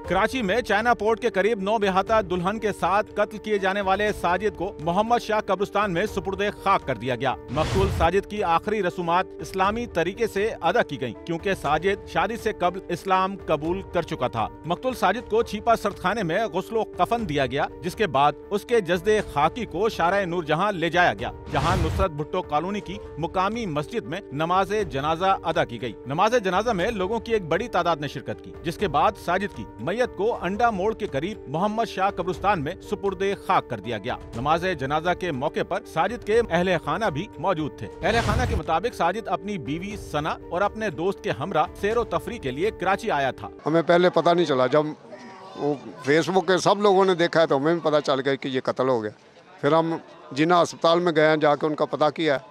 कराची में China port के करीब 9 बेहाता दुल्हन के साथ कत्ल किए जाने वाले साजिद को मोहम्मद शाह कब्रिस्तान में सुपुर्दे खाक कर दिया गया। मकतूल साजिद की आखिरी रसूमात इस्लामी तरीके से अदा की गयी, क्योंकि साजिद शादी से कबल इस्लाम कबूल कर चुका था। मकतूल साजिद को छीपा सरदखाने में गुस्लो कफन दिया गया, जिसके बाद उसके जज्दे खाकी को शारा नूर जहां ले जाया गया, जहां नुसरत भुट्टो कॉलोनी की मुकामी मस्जिद में नमाज जनाजा अदा की गई। नमाज जनाजा में लोगों की एक बड़ी तादाद ने शिरकत की, जिसके बाद साजिद की मैयत को अंडा मोड़ के करीब मोहम्मद शाह कब्रिस्तान में सुपुर्दे खाक कर दिया गया। नमाज जनाजा के मौके पर साजिद के अहले खाना भी मौजूद थे। अहले खाना के मुताबिक साजिद अपनी बीवी सना और अपने दोस्त के हमरा सैरो तफरी के लिए कराची आया था। हमें पहले पता नहीं चला, जब वो फेसबुक के सब लोगों ने देखा है तो हमें भी पता चल गया कि ये कत्ल हो गया। फिर हम जिन्ना अस्पताल में गए, जाके उनका पता किया,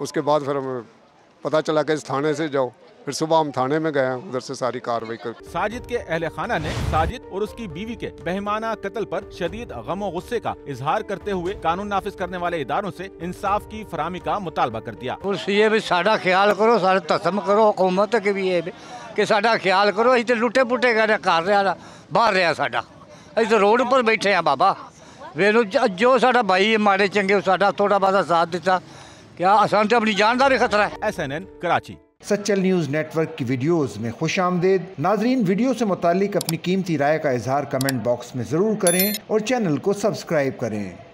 उसके बाद फिर हमें पता चला कि इस थाने से जाओ। फिर सुबह हम थाने में गए, उधर से सारी कार्रवाई कर। साजिद के अहले खाना ने साजिद और उसकी बीवी के बेहमाना कत्ल पर शदीद गम और गुस्से का इजहार करते हुए कानून नाफिज करने वाले इदारों से इंसाफ की फराहमी का मुतालबा कर दिया। ये भी साडा ख्याल करो, सारे तसम करो, हुकूमत के भी कि साडा ख्याल करो। इतने लुटे पुटे कर रहा बाहर रहा साडा, अस तो रोड पर बैठे हैं बाबा। वेनू जो साडा भाई माड़े चंगे साडा थोड़ा बहुत साथ दिता, क्या असान तो अपनी जान का भी खतरा है। SNN Karachi. Sachal news network की वीडियोस में खुशामदीद। नाजरीन, वीडियो से मुतालिक अपनी कीमती राय का इजहार कमेंट बॉक्स में ज़रूर करें और चैनल को सब्सक्राइब करें।